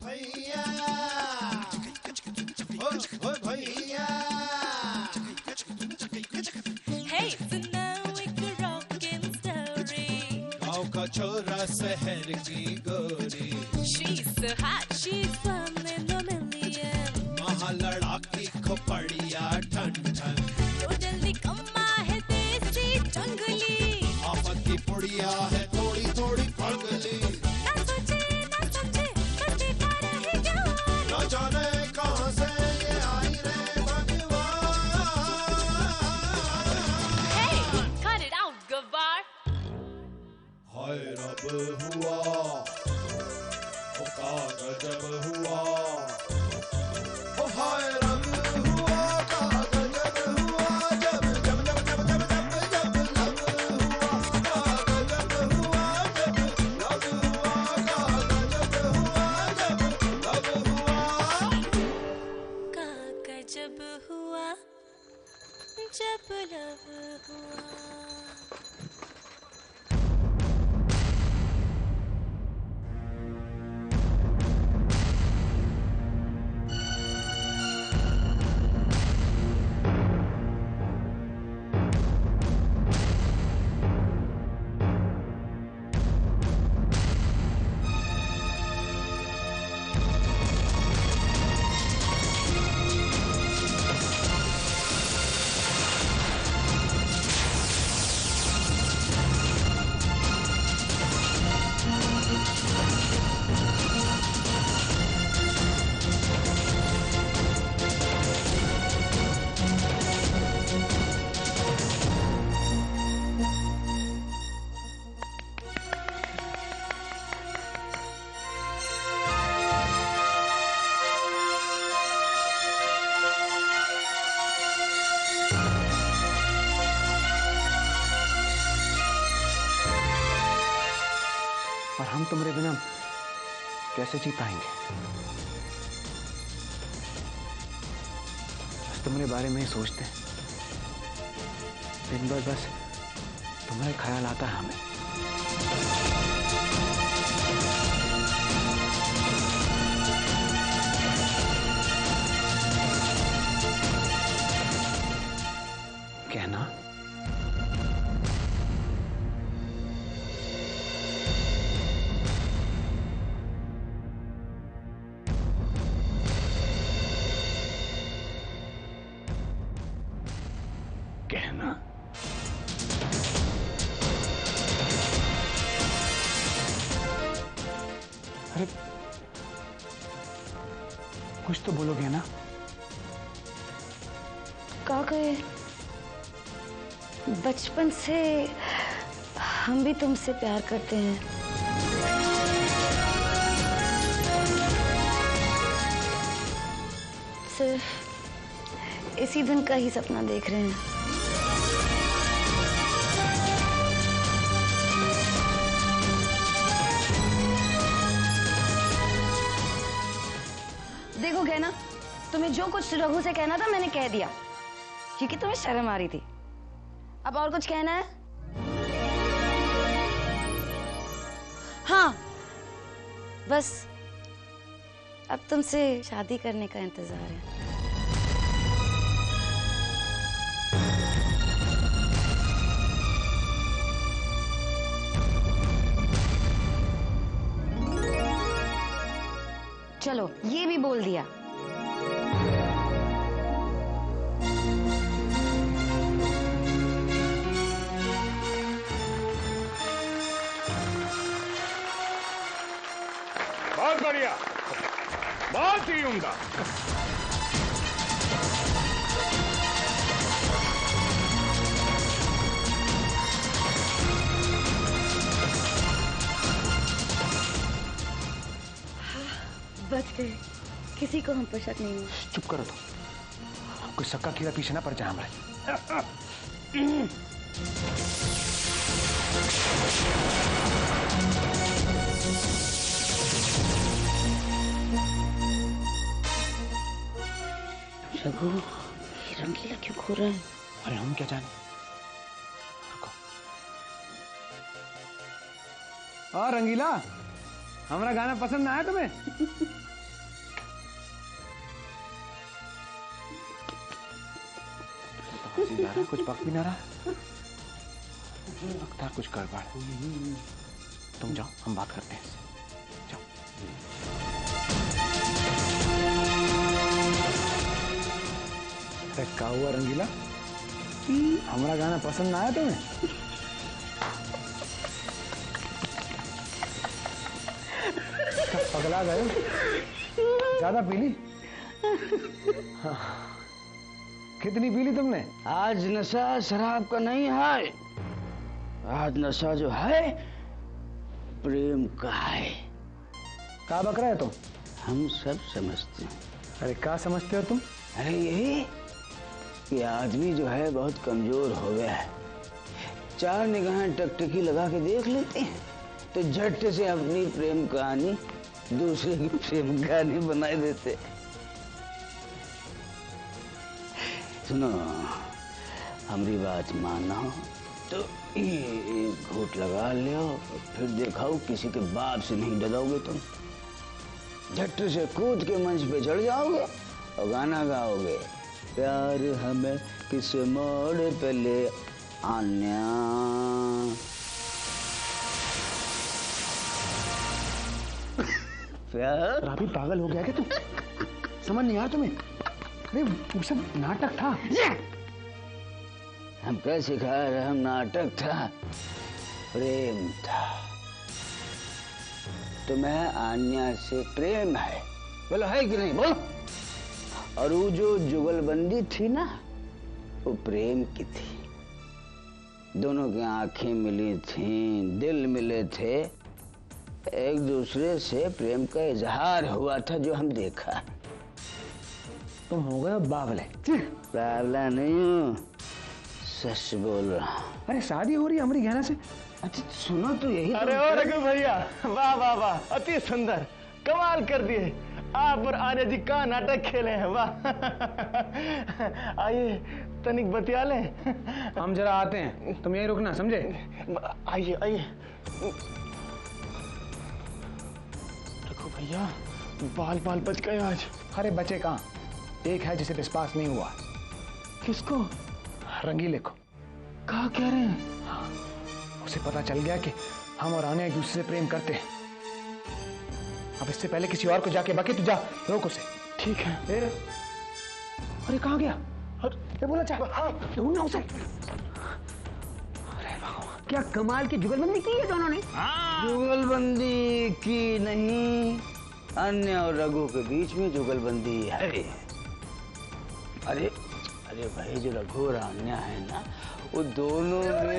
भैया, ओ भैया। Hey, so now it's a rockin' story. गाँव का छोरा शहर की गोरी, She's so hot, she's one in a million. वहाँ लड़ाकी खोपड़िया ठन ठन, तो जल्दी कम्मा है देसी जंगली, आफत की पुड़िया है थोड़ी थोड़ी पगली। ना सोचे ना समझे बस देखा रहे जवान। न जाने कहाँ से ये आई रे भगवान। Hey, cut it out, गवार। हाय रब हुआ, ओ का गजब हुआ, ओ हाय रब हुआ, का गजब हुआ, जब जब जब जब जब जब जब लब हुआ, का गजब हुआ, जब लब हुआ, का गजब हुआ, जब लब हुआ। का गजब हुआ जब लब हुआ। और हम तुम्हारे बिना कैसे जी पाएंगे? बस तुम्हारे बारे में ही सोचते हैं, दिन भर बस तुम्हारे ख्याल आता है हमें। कहना कहना अरे कुछ तो बोलोगे ना? का कहे, बचपन से हम भी तुमसे प्यार करते हैं। सिर्फ इसी दिन का ही सपना देख रहे हैं। देखो कहना, तुम्हें जो कुछ रघु से कहना था मैंने कह दिया, क्योंकि तुम्हें शर्म आ रही थी। अब और कुछ कहना है? हाँ, बस अब तुमसे शादी करने का इंतजार है। चलो, ये भी बोल दिया। बहुत बढ़िया, बहुत ही उम्दा। बच गए, किसी को हम पर शक नहीं हुआ। चुप करो तुम, कोई सक्का कीड़ा पीछे ना पड़ जाए हमारे। रघु, ये रंगीला क्यों खो रहा है? अरे हम क्या जाने। रुको। रंगीला, हमारा गाना पसंद ना आया तुम्हें? आ रहा, कुछ पक भी ना रहा। लगता है कुछ गड़बड़ है। तुम जाओ, हम बात करते हैं इससे। जाओ। क्या हुआ रंगीला? हमारा गाना पसंद ना आया तुम्हें? पगला गए? ज्यादा पी ली? हाँ। कितनी पी ली तुमने? आज नशा शराब का नहीं है, आज नशा जो है प्रेम का है। क्या बक रहे हो तुम? हम सब समझते हैं। अरे क्या समझते हो तुम? अरे यही कि आदमी जो है बहुत कमजोर हो गया है। 4 निगाहें टकटकी लगा के देख लेते हैं तो झट से अपनी प्रेम कहानी दूसरे की प्रेम कहानी बना देते। सुनो, हमारी बात मानो तो एक घूंट लगा लियो, फिर देखाओ किसी के बाप से नहीं डरोगे तुम। झट से कूद के मंच पे चढ़ जाओगे और गाना गाओगे, प्यार हमें किस मोड़ पे ले आना। प्यार राबी पागल हो गया क्या तू? समझ नहीं आया तुम्हें? अरे वो सब नाटक था। हम क्या सिखा रहे? हम नाटक था, प्रेम था। तुम्हें आन्या से प्रेम है, बोलो है कि नहीं? बोलो। और वो जो जुगलबंदी थी ना, वो प्रेम की थी। दोनों की आंखें मिली थीं, दिल मिले थे, एक दूसरे से प्रेम का इजहार हुआ था जो हम देखा। तुम हो गए बावले। बावला नहीं हूँ, सच बोल रहा हूँ। अरे शादी हो रही है हमारी गहना से। अच्छा सुनो तो यही। अरे ओ रघु भैया, वाह वाह वाह, अति सुंदर, कमाल कर दिए आप और आर्य जी का नाटक खेले हैं, वाह। आइए तनिक बतिया लें। हम जरा आते हैं, तुम यहीं रुकना, समझे? आइए आइए। रघु भैया, बाल बाल बच गए आज। अरे बचे कहाँ, एक है जिसे विश्वास नहीं हुआ। किसको? रंगीले को। कहा कह रहे हैं? हाँ, उसे पता चल गया कि हम और आने एक दूसरे से प्रेम करते हैं। अब इससे पहले किसी और को जाके बके तो जा, रोक उसे। ठीक है। अरे कहाँ गया? अरे बोला चाह, ढूंढना उसे। अरे भगवान, क्या कमाल की जुगलबंदी की है दोनों ने? जुगलबंदी की नहीं, अन्य और रघु के बीच में जुगलबंदी है। अरे अरे भाई, जो रघु और अन्य है ना, वो दोनों ने।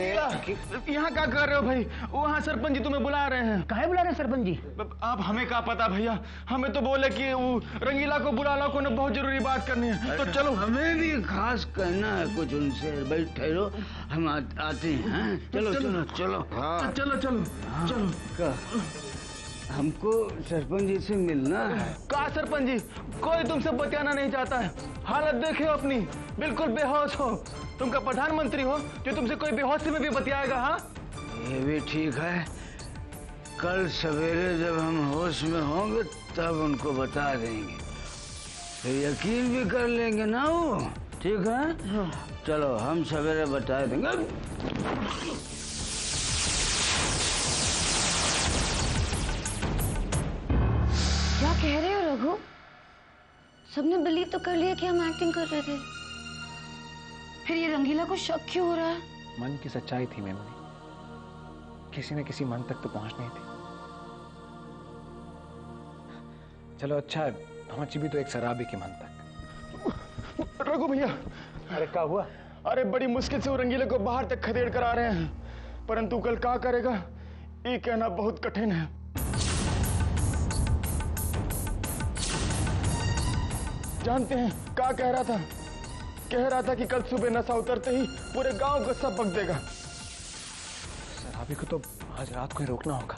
यहाँ क्या कर रहे हो भाई? वहाँ सरपंच जी तुम्हें बुला रहे हैं। काहे बुला रहे हैं सरपंच जी? आप हमें क्या पता भैया, हमें तो बोले कि वो रंगीला को बुला लो, को बहुत जरूरी बात करनी है। तो चलो। हमें भी खास कहना है कुछ उनसे। भाई ठहरो, हम आते हैं। चलो चलो चलो। हाँ चलो चलो चलो। हमको सरपंच जी से मिलना है। कहा सरपंच जी? कोई तुमसे बतियाना नहीं चाहता है। हालत देखे हो अपनी, बिल्कुल बेहोश हो। तुम का प्रधानमंत्री हो जो तुमसे कोई बेहोशी में भी बतियाएगा? हाँ, ये भी ठीक है। कल सवेरे जब हम होश में होंगे तब उनको बता देंगे, फिर यकीन भी कर लेंगे ना वो। ठीक है? हाँ। चलो हम सवेरे बता देंगे। क्या कह रहे हो रघु? सबने बिलीव तो कर लिया कि हम एक्टिंग कर रहे थे, फिर ये रंगीला को शक क्यों हो रहा है? मन की सच्चाई थी मेमनी, किसी न किसी मन तक तो पहुंचनी थी। चलो अच्छा है, पहुंची भी तो एक शराबी के मन तक। रघु भैया। अरे क्या हुआ? अरे बड़ी मुश्किल से वो रंगीले को बाहर तक खदेड़ कर आ रहे हैं, परंतु कल क्या करेगा ये कहना बहुत कठिन है। जानते हैं क्या कह रहा था? कह रहा था कि कल सुबह नशा उतरते ही पूरे गांव को सब बक देगा। शराबी को तो आज रात को ही रोकना होगा।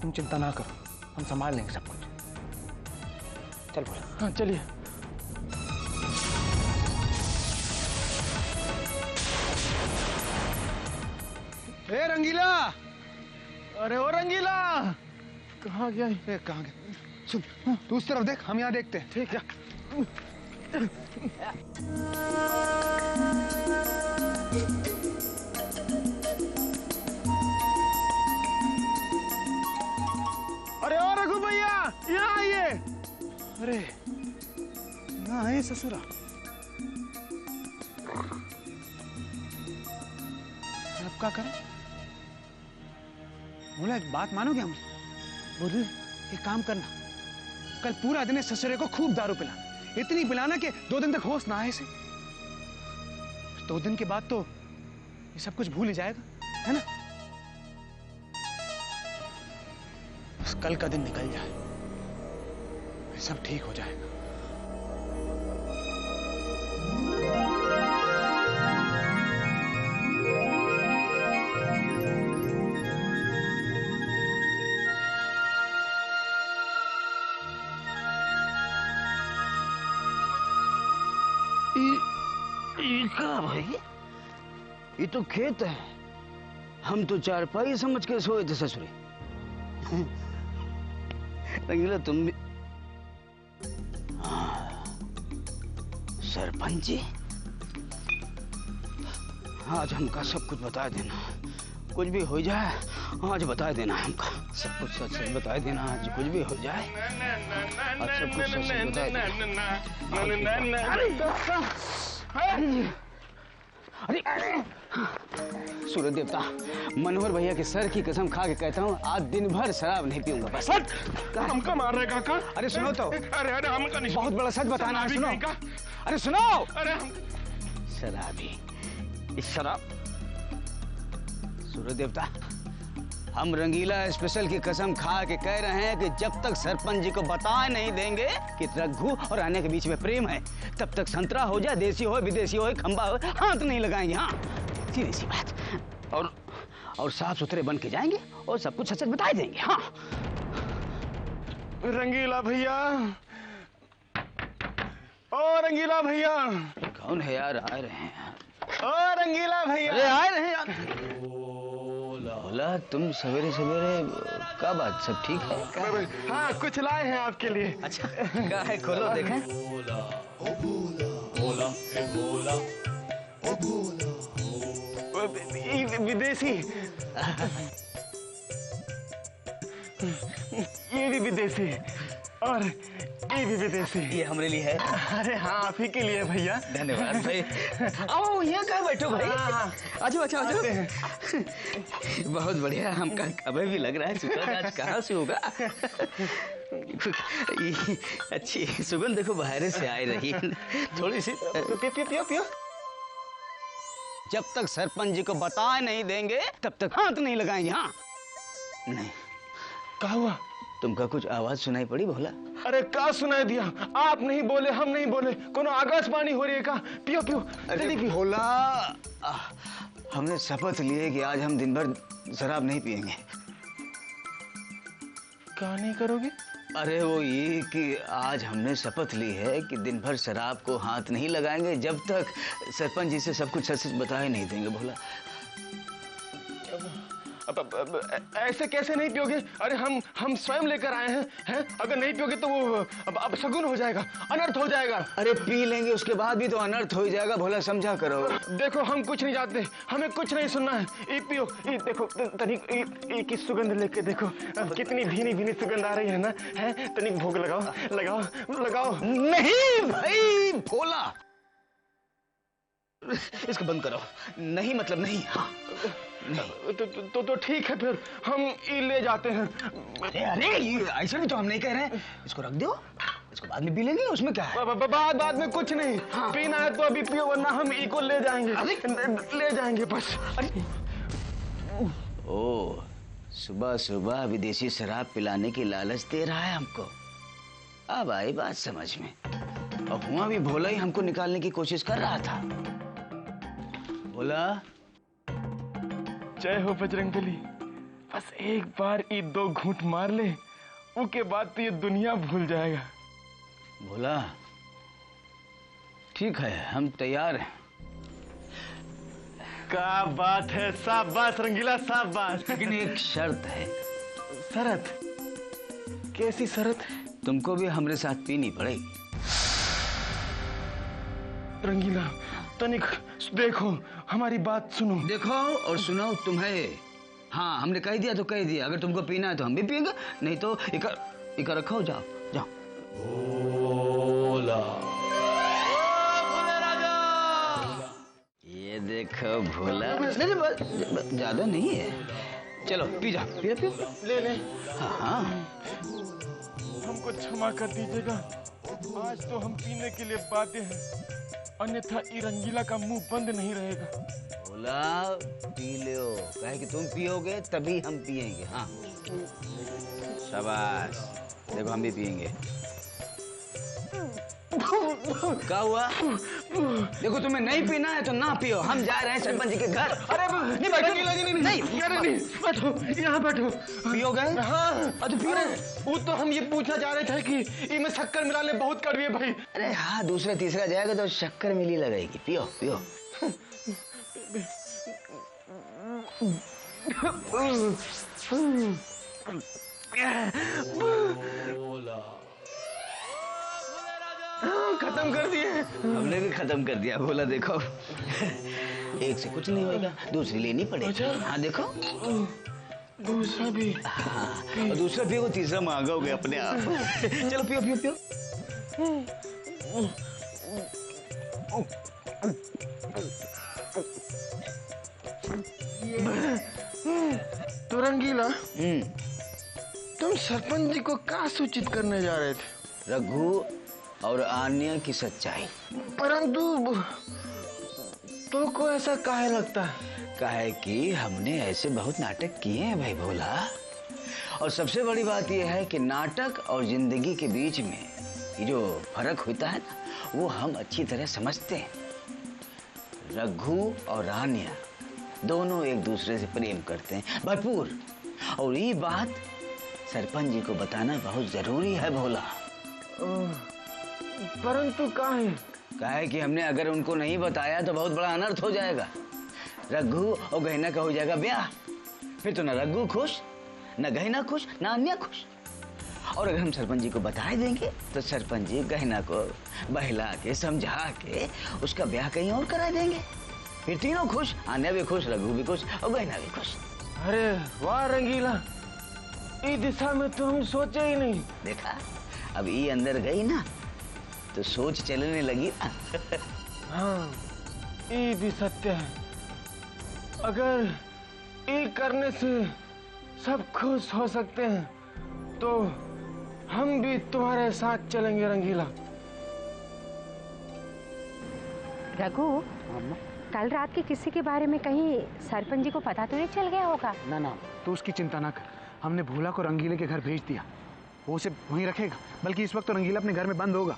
तुम चिंता ना करो, हम संभाल लेंगे सब कुछ। चल बोला। हाँ चलिए। ए रंगीला! अरे ओ रंगीला, कहाँ गया? कहाँ गया? सुन, तू उस तरफ देख, हम यहाँ देखते हैं। ठीक है। अरे और रघु भैया यहाँ आइए। अरे ना है ससुरा। अब क्या करें? बोला एक बात मानोगे हम? बोलिए। एक काम करना, कल पूरा दिन इस ससुरे को खूब दारू पिलाना, इतनी पिलाना कि 2 दिन तक होश ना आए इसे। 2 दिन के बाद तो ये सब कुछ भूल ही जाएगा, है ना? बस कल का दिन निकल जाए, सब ठीक हो जाएगा। का भाई, ये तो खेत है। हम तो चारपाई समझ के सोए थे ससुरे। रंगीला तुम भी। हाँ, सरपंच जी, आज हमका सब कुछ बता देना। कुछ भी हो जाए आज बता देना हमका। सब कुछ सच सच बता देना, आज कुछ भी हो जाए आज सब कुछ सच सच बता देना। अरे सूरज देवता, मनोहर भैया के सर की कसम खा के कहता हूँ आज दिन भर शराब नहीं पीऊंगा बस। हमका मार रहे काका। अरे सुनो तो। अरे हमका नहीं। बहुत बड़ा सच बताना है, सुनो। अरे सुनो। अरे हम शराबी, इस शराब। सूरज देवता, हम रंगीला स्पेशल की कसम खा के कह रहे हैं कि जब तक सरपंच जी को बता नहीं देंगे कि रघु और आने के बीच में प्रेम है, तब तक संतरा हो जाए, देसी हो विदेशी हो, खंबा हो, हाथ नहीं लगाएंगे। हाँ, सीधी सी बात। और साफ सुथरे बन के जाएंगे और सब कुछ सच बता देंगे। हाँ रंगीला भैया, ओ रंगीला भैया। कौन है यार? आ रहे हैं। ओ रंगीला भैया। अरे आ रहे हैं यार। बोला तुम सवेरे सवेरे, क्या बात, सब ठीक है? हाँ, कुछ लाए हैं आपके लिए। अच्छा, क्या है? खोलो देखें। विदेशी। ये भी विदेशी और ये भी विदेशी। ये हमारे लिए है। अरे हाँ, आप ही के लिए भैया। धन्यवाद भाई। आओ यहाँ कहाँ बैठो भाई। आजो आजो आजो। बहुत बढ़िया, हमका अभी भी लग रहा है सुगंध आज कहाँ से होगा। अच्छी सुगंध देखो बाहर से आ रही है थोड़ी सी। पियो पियो पियो। जब तक सरपंच जी को बता नहीं देंगे तब तक हाथ नहीं लगाएंगे। हाँ नहीं। क्या हुआ? तुमका कुछ आवाज सुनाई पड़ी भोला? अरे क्या सुनाई दिया? आप नहीं बोले, हम नहीं बोले, कोनो आकाशवाणी हो रही है का? पियो पियो। अरे भोला, हमने शपथ ली है कि आज हम दिन भर शराब नहीं पिएंगे। क्या नहीं करोगे? अरे वो ये कि आज हमने शपथ ली है कि दिन भर शराब को हाथ नहीं लगाएंगे जब तक सरपंच जी से सब कुछ सच सच बता ही नहीं देंगे। भोला अब ऐसे कैसे नहीं पियोगे? अरे हम स्वयं लेकर आए हैं। अगर नहीं पियोगे तो वो अब शगुन हो जाएगा, अनर्थ हो जाएगा। अरे पी लेंगे उसके बाद भी तो अनर्थ हो जाएगा। भोला समझा करो। देखो हम कुछ नहीं जानते, हमें कुछ नहीं सुनना है। ये पियो, ये देखो तनिक की सुगंध लेके देखो, कितनी भीनी भीनी सुगंध आ रही है ना। है तनिक भोग लगाओ लगाओ लगाओ। नहीं भाई भोला, इसको बंद करो। नहीं मतलब नहीं। हाँ तो ठीक है, फिर हम ये ले जाते हैं। अरे अरे ये ऐसे भी तो हम नहीं कह रहे हैं। इसको रख दो, इसको बाद में पी लेंगे, उसमें क्या है? बाद में कुछ नहीं। हाँ। पीना है तो अभी पियो, वरना हम ई को ले जाएंगे। ले जाएंगे बस। अरे ओ, सुबह सुबह विदेशी शराब पिलाने की लालच दे रहा है हमको। अब आई बात समझ में। और हुआ भी भोला ही हमको निकालने की कोशिश कर रहा था। भोला, जय हो बजरंगबली। बस एक बार ये 2 घूंट मार ले, उसके बाद तो ये दुनिया भूल जाएगा। भोला ठीक है, हम तैयार हैं। क्या बात है, शाबाश रंगीला शाबाश। लेकिन एक शर्त है। शरत? कैसी शरत? तुमको भी हमारे साथ पीनी पड़ेगी। रंगीला तनिक देखो, हमारी बात सुनो। देखो और सुनो तुम्हें। हाँ, हमने कह दिया तो कह दिया। अगर तुमको पीना है तो हम भी पिएंगे, नहीं तो इका रखो। जाओ जाओ। भोला ये देखो भोला। नहीं, ज्यादा नहीं है। चलो पी जाओ, पियो पियो। ले ले। हाँ, हमको क्षमा कर दीजिएगा, आज तो हम पीने के लिए बाध्य हैं, अन्यथा ये रंगीला का मुंह बंद नहीं रहेगा। भोला पी लो, कहे कि तुम पियोगे तभी हम पिएंगे। हाँ शाबाश, देखो हम भी पिएंगे। क्या हुआ? देखो तुम्हें नहीं पीना है तो ना पियो, हम जा रहे हैं सरपंच जी के घर। अरे नहीं बैठो, नहीं बैठो, यहाँ बैठो। पियोगे? हाँ तो पियो। वो तो हम ये पूछना चाह रहे थे कि इसमें शक्कर मिलाने बहुत कड़वी है भाई। अरे हाँ, दूसरा तीसरा जाएगा तो शक्कर मिली लगेगी। पियो पियो। खत्म कर दिए। हमने भी खत्म कर दिया। बोला देखो, एक से कुछ नहीं होगा, दूसरी लेनी पड़ेगी। हाँ देखो, दूसरा भी। हाँ, और दूसरा पियो, तीसरा महंगा हो गया अपने आप। चलो पियो पियो पियो। तो रंगीला, तुम सरपंच जी को क्या सूचित करने जा रहे थे? रघु और आन्या की सच्चाई। परंतु तुमको ऐसा काहे लगता है? काहे कि हमने ऐसे बहुत नाटक किए हैं भाई भोला, और सबसे बड़ी बात यह है कि नाटक और जिंदगी के बीच में ये जो फर्क होता है ना, वो हम अच्छी तरह समझते हैं। रघु और आन्या दोनों एक दूसरे से प्रेम करते हैं भरपूर, और ये बात सरपंच जी को बताना बहुत जरूरी है भोला। परंतु काहे? काहे कि हमने अगर उनको नहीं बताया तो बहुत बड़ा अनर्थ हो जाएगा। रघु और गहना का हो जाएगा ब्याह, फिर तो न रघु खुश, न गहना खुश, न अन्या खुश। और अगर हम सरपंच जी को बता देंगे तो सरपंच जी गहना को बहला के समझा के उसका ब्याह कहीं और करा देंगे, फिर तीनों खुश, अन्या भी खुश, रघु भी खुश और गहना भी खुश। अरे वाह रंगीला, इस दिशा में तो हम सोचे ही नहीं। देखा, अब ये अंदर गई ना तो सोच चलने लगी ना। हाँ, ये भी सत्य है। अगर ये करने से सब खुश हो सकते हैं तो हम भी तुम्हारे साथ चलेंगे रंगीला। रघु, कल रात के किसी के बारे में कहीं सरपंच जी को पता तो नहीं चल गया होगा? ना ना, तो उसकी चिंता ना कर, हमने भोला को रंगीले के घर भेज दिया, वो उसे वहीं रखेगा। बल्कि इस वक्त तो रंगीला अपने घर में बंद होगा,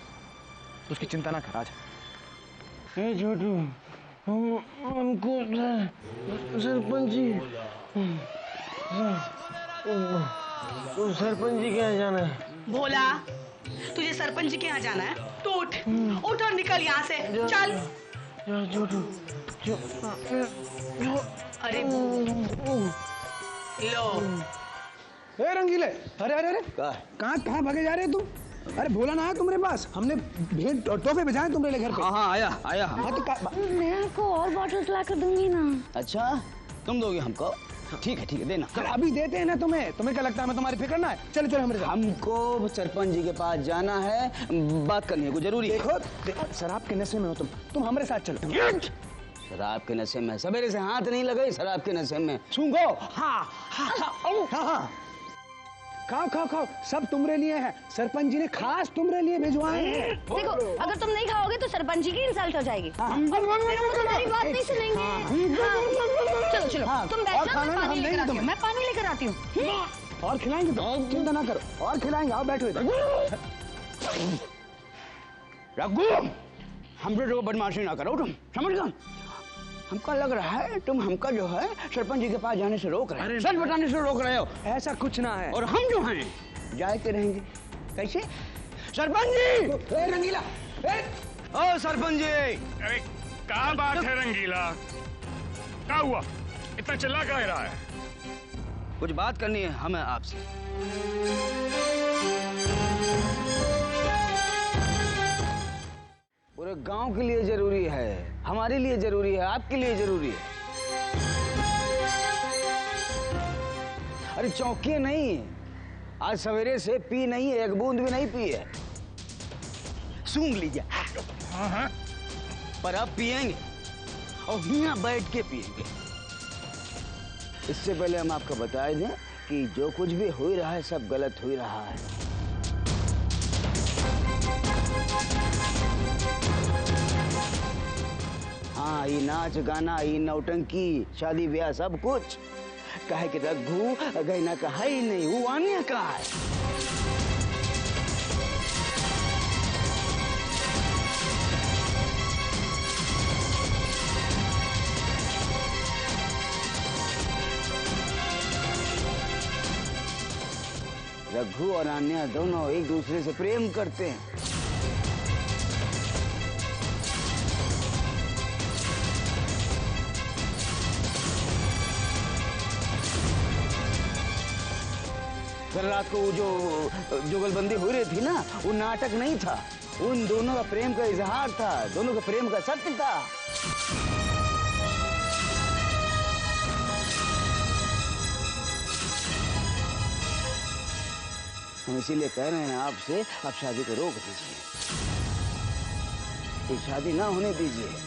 तो उसकी चिंता ना कर। आजा। ए छोटू, हमको सरपंच जी, सरपंच जी के यहाँ जाना है। भोला, तुझे सरपंच जी के यहाँ जाना है तो उठ, उठ और निकल यहाँ से, चल। छोटू, अरे लो। ए रंगीले, अरे अरे अरे, कहाँ भागे जा रहे तुम? अरे भोला ना है तुम्हारे पास? हमने भेंट और तोहफे भेजा तुम्हारे लिए घर पे। हाँ आया आया। हाँ तो मैं आपको और बॉटल्स ला कर दूंगी ना। अच्छा, तुम दोगे हमको? ठीक है देना। चल अभी देते हैं ना तुम्हें। तुम्हें क्या लगता है हमें तुम्हारी फिक्र ना है? चलो चलो हमारे साथ। हमको सरपंच जी के पास जाना है, बात करनी है कोई जरूरी। देखो शराब के नशे में हो तुम हमारे साथ चलो। शराब के नशे में? सवेरे से हाथ नहीं लगे शराब के नशे में। सूंघो। हाँ हाँ हाँ हाँ, खाओ खाओ खाओ, सब तुम्हारे लिए है। सरपंच जी ने खास तुम्हारे लिए भिजवाए हैं। देखो, अगर तुम नहीं खाओगे तो सरपंच जी की इंसल्ट हो जाएगी और हम तुम्हारी बात नहीं सुनेंगे। हाँ। चलो चलो, तुम बैठो, मैं पानी लेकर आती हूँ। मैं पानी लेकर आती हूँ। और खिलाएंगे तो चिंता ना करो, और खिलाएंगे। आओ बैठो इधर। रघु, हम जो बदमाशी ना करो तुम, समझ गए? हमको लग रहा है तुम हमका जो है सरपंच जी के पास जाने से रोक रहे हो, सच बताने से रोक रहे हो। ऐसा कुछ ना है। और हम जो हैं जाते रहेंगे। कैसे? सरपंच जी! ए रंगीला, ओ सरपंच जी! अरे क्या बात है रंगीला, क्या हुआ? इतना चिल्ला क्या रहा है? कुछ बात करनी है हमें आपसे। पूरे गांव के लिए जरूरी हमारे लिए जरूरी है, आपके लिए जरूरी है। अरे चौंकिए नहीं, आज सवेरे से पी नहीं है, एक बूंद भी नहीं पी है। सूंघ लीजिए। हाँ। पर अब पिएंगे और यहाँ बैठ के पिएंगे। इससे पहले हम आपको बता दें कि जो कुछ भी हो रहा है सब गलत हो रहा है। हाँ, ये नाच गाना, ये नौटंकी, शादी ब्याह सब कुछ काहे कि रघु गहना का है ही नहीं, वो आने का है। रघु और अन्या दोनों एक दूसरे से प्रेम करते हैं। कल रात को जो जुगलबंदी हो रही थी ना, वो नाटक नहीं था, उन दोनों का प्रेम का इजहार था, दोनों का प्रेम का सत्य था। हम इसीलिए कह रहे हैं आपसे, आप शादी को रोक दीजिए, ये शादी ना होने दीजिए।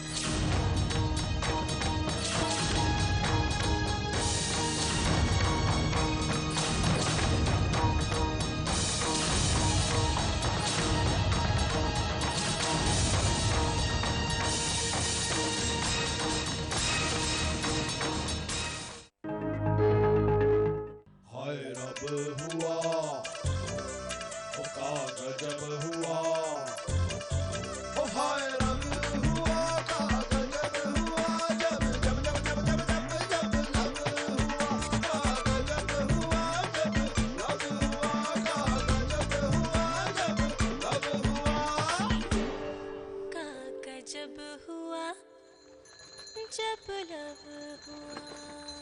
जब हुआ जब लव हुआ।